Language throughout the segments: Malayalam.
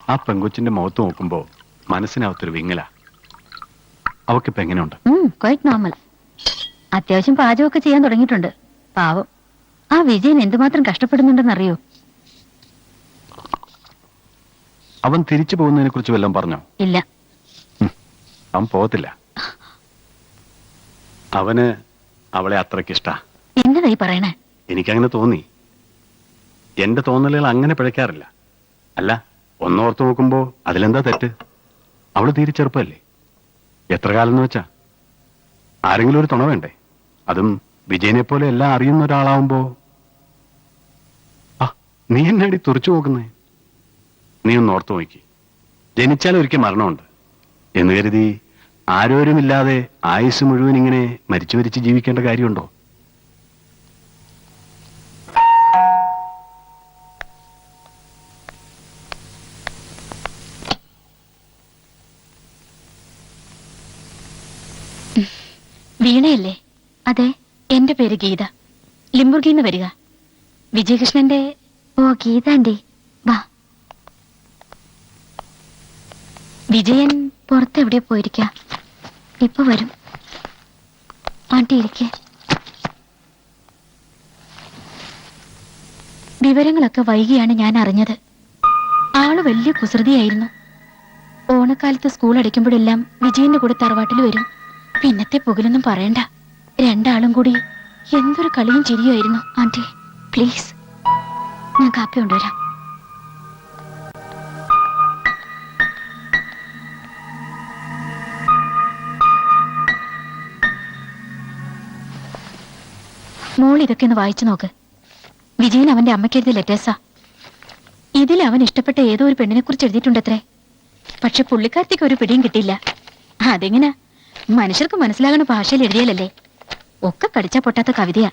ആ പെങ്കൊച്ചിന്റെ മുഖത്ത് നോക്കുമ്പോ മനസ്സിനകത്തൊരു വിങ്ങല. അവക്കിപ്പോ എങ്ങനെയുണ്ട്? Quite normal. അത്യാവശ്യം പാചകമൊക്കെ ചെയ്യാൻ തുടങ്ങിയിട്ടുണ്ട്. പാവം, ആ വിജയൻ എന്തുമാത്രം കഷ്ടപ്പെടുന്നുണ്ടെന്നറിയോ? അവൻ തിരിച്ചു പോകുന്നതിനെ കുറിച്ച് വല്ലതും പറഞ്ഞോ? ഇല്ല. അവൻ പോകത്തില്ല. അവന് അവളെ അത്രയ്ക്കിഷ്ട. എന്നതായി പറയണേ? എനിക്കങ്ങനെ തോന്നി. എന്റെ തോന്നലുകൾ അങ്ങനെ പിഴയ്ക്കാറില്ല. അല്ല, ഒന്നോർത്ത് നോക്കുമ്പോ അതിലെന്താ തെറ്റ്? അവള് തീരെ ചെറുപ്പല്ലേ. എത്ര കാലം എന്ന് വെച്ചാ ആരെങ്കിലും ഒരു തുണ വേണ്ടേ? അതും വിജയനെ പോലെ എല്ലാം അറിയുന്ന ഒരാളാവുമ്പോ. നീ എന്നാടി തുറച്ചു നോക്കുന്നേ? നീ ഒന്ന് ഓർത്തു നോക്കി. ജനിച്ചാൽ ഒരിക്കൽ മരണമുണ്ട് എന്ന് കരുതി ആരോരുമില്ലാതെ ആയുസ് മുഴുവൻ ഇങ്ങനെ മരിച്ചു മരിച്ച് ജീവിക്കേണ്ട കാര്യമുണ്ടോ? വീണയല്ലേ? അതെ. എന്റെ പേര് ഗീത. ലിംബുർഗിന്ന് വരിക. വിജയകൃഷ്ണന്റെ. ഓ, ഗീത ആന്റി, വാ. വിജയൻ പുറത്തെവിടെ പോയിരിക്ക. ഇപ്പൊ വരും. ആന്റി ഇരിക്കെ. വിവരങ്ങളൊക്കെ വൈകിയാണ് ഞാൻ അറിഞ്ഞത്. ആള് വലിയ കുസൃതിയായിരുന്നു. ഓണക്കാലത്ത് സ്കൂൾ അടയ്ക്കുമ്പോഴെല്ലാം വിജയന്റെ കൂടെ തറവാട്ടിൽ വരും. പിന്നത്തെ പുകലൊന്നും പറയണ്ട. രണ്ടാളും കൂടി എന്തൊരു കളിയും ചിരിയുമായിരുന്നു. ആന്റി പ്ലീസ്, ഞാൻ കാപ്പി കൊണ്ടുവരാം. മോൾ ഇതൊക്കെ ഒന്ന് വായിച്ചു നോക്ക്. വിജയൻ അവന്റെ അമ്മയ്ക്ക് എഴുതിയ ലെറ്റേഴ്സാ. ഇതിൽ അവൻ ഇഷ്ടപ്പെട്ട ഏതോ ഒരു പെണ്ണിനെ കുറിച്ച് എഴുതിയിട്ടുണ്ടത്രേ. പക്ഷെ പുള്ളിക്കാരത്തേക്ക് ഒരു പിടിയും കിട്ടിയില്ല. അതെങ്ങനാ? മനുഷ്യർക്ക് മനസ്സിലാകുന്ന ഭാഷയിൽ എഴുതിയാലല്ലേ. ഒക്കെ കടിച്ചാ പൊട്ടാത്ത കവിതയാ.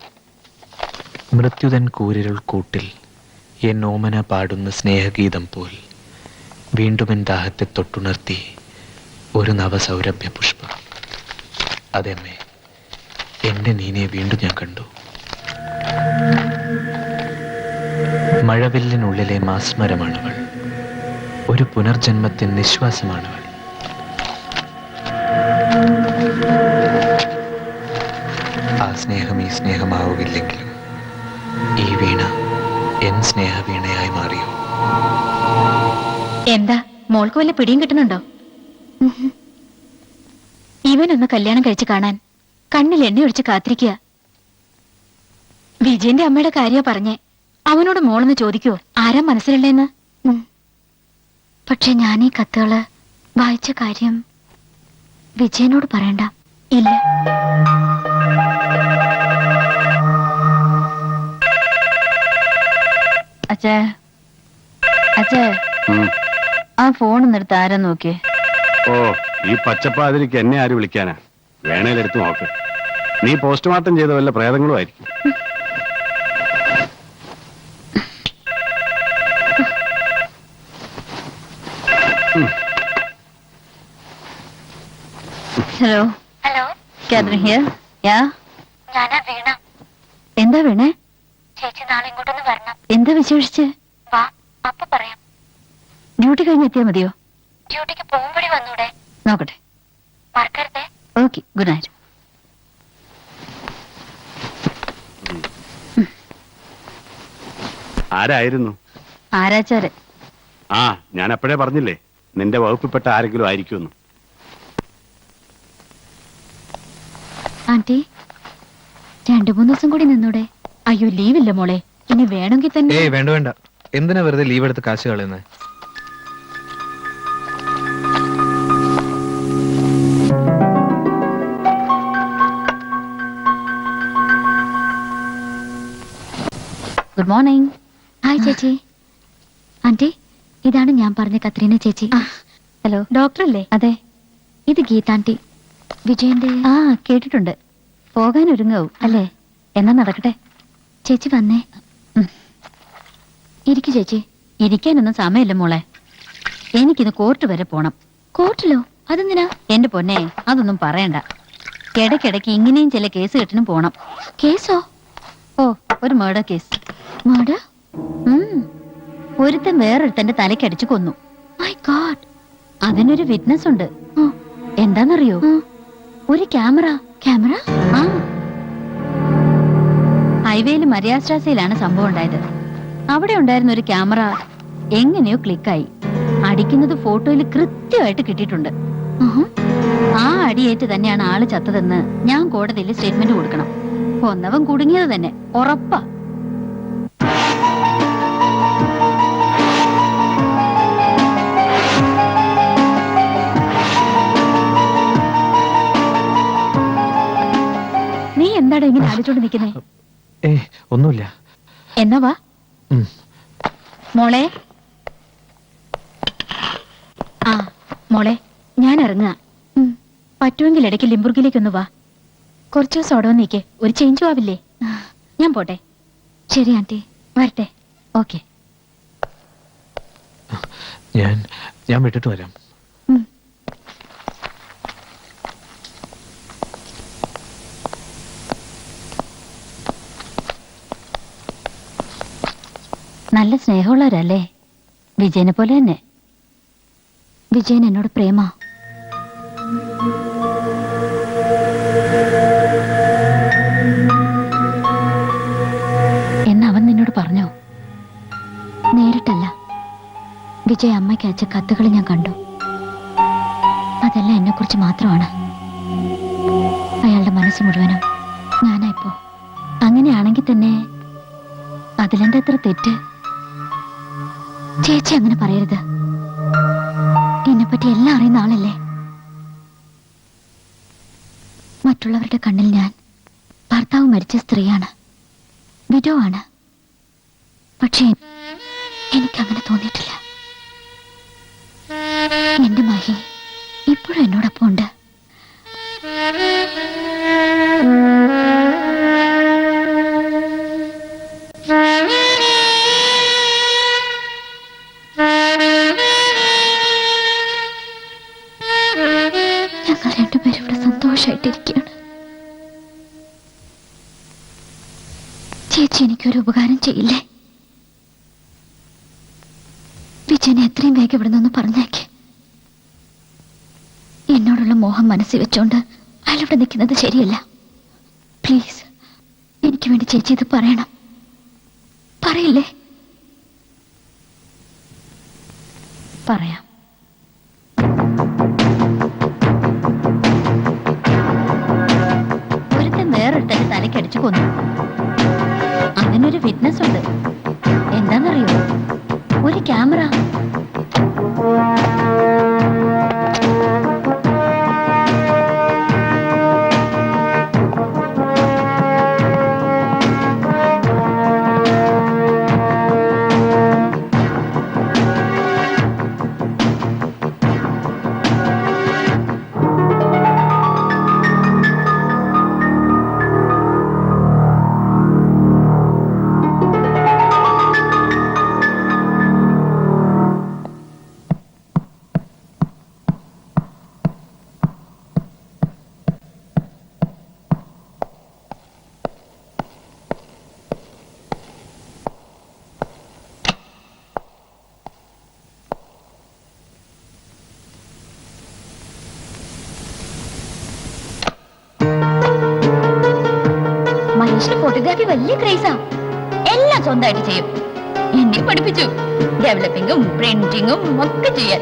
മൃത്യുതൻ കൂരിരുൾ കൂട്ടിൽ എൻ ഓമന പാടുന്ന സ്നേഹഗീതം പോൽ വീണ്ടും എൻ ദാഹത്തെ തൊട്ടുണർത്തി ഒരു നവസൗരഭ്യ പുഷ്പം. അതെമ്മേ, എന്റെ നീനെ വീണ്ടും ഞാൻ കണ്ടു. മഴവില്ലിനുള്ളിലെ മാസ്മരമാണവൾ. ഒരു പുനർജന്മത്തിൻ നിശ്വാസമാണവൾ. ആ സ്നേഹം ഈ സ്നേഹമാവുകില്ലെങ്കിലും ഈ വീണ എൻ സ്നേഹവീണയായി മാറിയോ? എന്താ മോൾക്ക് വല്ല പിടിയും കിട്ടുന്നുണ്ടോ? ഇവനൊന്ന് കല്യാണം കഴിച്ച് കാണാൻ കണ്ണിൽ എണ്ണ ഒഴിച്ച് കാത്തിരിക്കുക. വിജയന്റെ അമ്മയുടെ കാര്യ പറഞ്ഞേ. അവനോട് മോളൊന്ന് ചോദിക്കുവോ ആരാ മനസ്സിലുള്ളേന്ന്? പക്ഷെ ഞാൻ ഈ കത്തുകള് വായിച്ച കാര്യം വിജയനോട് പറയണ്ട. ഇല്ല. അച്ഛേ, അച്ഛേ, ആ ഫോൺ ഒന്നെടുത്ത് ആരാ നോക്കിയേ? ഓ, ഈ പച്ചപ്പാതിരിക്ക് എന്നെ ആര് വിളിക്കാനാ? വേണേലെടുത്ത് നോക്ക്. നീ പോസ്റ്റ്മോർട്ടം ചെയ്ത വല്ല പ്രേതങ്ങളും ആയിരിക്കും. Hello. Hello, Catherine here. Yeah, ഞാനാ വീണ. എന്താ വീണേ? ചേച്ചി നാളെ ഇങ്ങോട്ടൊന്ന് വരണം. എന്താ വിശേഷിച്ച്? വാ, അപ്പ പറയാം. ഡ്യൂട്ടി കഴിഞ്ഞ് എത്തിയാ മതിയോ? ഡ്യൂട്ടിക്ക് പോകുമ്പോഴേ വന്നൂടെ? നോക്കട്ടെ. മറക്കരുതേ. Okay, good night. ആരായിരുന്നു? ആരാച്ചാര്. ആ, ഞാൻ അപ്പോഴേ പറഞ്ഞില്ലേ നിന്റെ വകുപ്പിൽപ്പെട്ട ആരെങ്കിലും ആയിരിക്കുമെന്ന്. ആന്റി, 2-3 ദിവസം കൂടി നിന്നൂടെ? അയ്യോ, ലീവില്ല മോളെ. ഇനി വേണമെങ്കിൽ തന്നെ. ഏയ്, വേണ്ട വേണ്ട. എന്തിനാ വെറുതെ ലീവ് എടുത്ത് കാശ് കളയുന്നത്? Good morning. ഹായ് ചേച്ചി. ആന്റി, ഇതാണ് ഞാൻ പറഞ്ഞ കത്രീന ചേച്ചി. ഹലോ, ഡോക്ടറല്ലേ? അതെ. ഇത് ഗീതാന്റി, വിജയന്റെ. ആ, കേട്ടിട്ടുണ്ട്. പോകാൻ ഒരുങ്ങാവൂ അല്ലേ? എന്നാ നടക്കട്ടെ. ചേച്ചി വന്നേ. ഇരിക്കു ചേച്ചി. ഇരിക്കാനൊന്നും സമയമില്ല മോളെ. എനിക്കിന്ന് കോർട്ട് വരെ പോണം. കോർട്ടിലോ? അതെന്തിനാ? എന്റെ പൊന്നെ, അതൊന്നും പറയണ്ട. ഇടയ്ക്കിടയ്ക്ക് ഇങ്ങനെയും ചില കേസ് കെട്ടിനും പോണം. കേസോ? ഓ, ഒരു മർഡർ കേസ്. മർഡർ? ഒരുത്തൻ വേറൊരുത്തന്റെ തലക്കടിച്ചു കൊന്നു. ഗോഡ്, അതിനൊരു വിറ്റ്നസ് ഉണ്ട്. എന്താന്നറിയോ? ഒരു ക്യാമറ. ക്യാമറ? ആ, ഹൈവേയിൽ മരിയാസ്ട്രാസയിലാണ് സംഭവം ഉണ്ടായത്. അവിടെ ഉണ്ടായിരുന്ന ഒരു ക്യാമറ എങ്ങനെയോ ക്ലിക്കായി. അടിക്കുന്നത് ഫോട്ടോയിൽ കൃത്യമായിട്ട് കിട്ടിയിട്ടുണ്ട്. ആ അടിയേറ്റ് തന്നെയാണ് ആള് ചത്തതെന്ന് ഞാൻ കോടതിയിൽ സ്റ്റേറ്റ്മെന്റ് കൊടുക്കണം. കൊന്നവൻ കുടുങ്ങിയത് തന്നെ ഉറപ്പാ. നീ എന്താടാ ഇങ്ങനെ ആലോചിച്ചോണ്ട് നിൽക്കുന്നേ? ഒന്നുമില്ല. എന്നാ വാ മോളെ. ആ മോളെ, ഞാൻ ഇറങ്ങുക. പറ്റുമെങ്കിൽ ഇടയ്ക്ക് ലിംബുർഗിലേക്കൊന്ന് വാ. കുറച്ച് ദിവസം അവിടെ വന്നേക്ക്, ഒരു ചേഞ്ചും ആവില്ലേ? ഞാൻ പോട്ടെ. ശരി ആന്റി, വരട്ടെ. ഓക്കെ. ഞാൻ വിട്ടിട്ട് വരാം. നല്ല സ്നേഹമുള്ളവരല്ലേ? വിജയനെ പോലെ തന്നെ. വിജയൻ എന്നോട് പ്രേമ. എന്നവൻ നിന്നോട് പറഞ്ഞോ? നേരിട്ടല്ല, വിജയ് അമ്മയ്ക്ക് അയച്ച കത്തുകൾ ഞാൻ കണ്ടു. അതെല്ലാം എന്നെ കുറിച്ച് മാത്രമാണ്. അയാളുടെ മനസ്സ് മുഴുവനും ഞാനായിപ്പോ. അങ്ങനെയാണെങ്കിൽ തന്നെ അതിലെന്റെ അത്ര തെറ്റ്? ചേച്ചി അങ്ങനെ പറയരുത്. എന്നെപ്പറ്റി എല്ലാം അറിയുന്ന ആളല്ലേ. മറ്റുള്ളവരുടെ കണ്ണിൽ ഞാൻ ഭർത്താവ് മരിച്ച സ്ത്രീയാണ്, വിഡോ ആണ്. പക്ഷേ എനിക്കങ്ങനെ തോന്നിയിട്ടില്ല. എന്റെ മഹി ഇപ്പോഴും എന്നോടൊപ്പം ഉണ്ട്. ഞങ്ങൾ രണ്ടുപേരും ഇവിടെ സന്തോഷമായിട്ടിരിക്കുകയാണ്. ചേച്ചി എനിക്കൊരു ഉപകാരം ചെയ്യില്ലേ? വിജയനെ എത്രയും വേഗം ഇവിടെ നിന്ന് പറഞ്ഞേക്ക്. എന്നോടുള്ള മോഹം മനസ്സിൽ വെച്ചോണ്ട് അയാളിവിടെ നിൽക്കുന്നത് ശരിയല്ല. പ്ലീസ്, എനിക്ക് വേണ്ടി ചേച്ചി ഇത് പറയണം. പറയില്ലേ? പറയാം. ഒരുത്തൻ വേറൊരുത്തന്റെ തലക്കടിച്ചു കൊന്നു. അതിനൊരു വിറ്റ്നസ് ഉണ്ട്. എന്താണെന്നറിയോ? ഒരു ക്യാമറ. മഹേഷിന് ഫോട്ടോഗ്രാഫി വലിയ ക്രേസാ. എല്ലാം സ്വന്തമായിട്ട് ചെയ്യും. എന്നെ പഠിപ്പിച്ചു. ഡെവലപ്പിംഗും പ്രിന്റിങ്ങും ഒക്കെ ചെയ്യാൻ.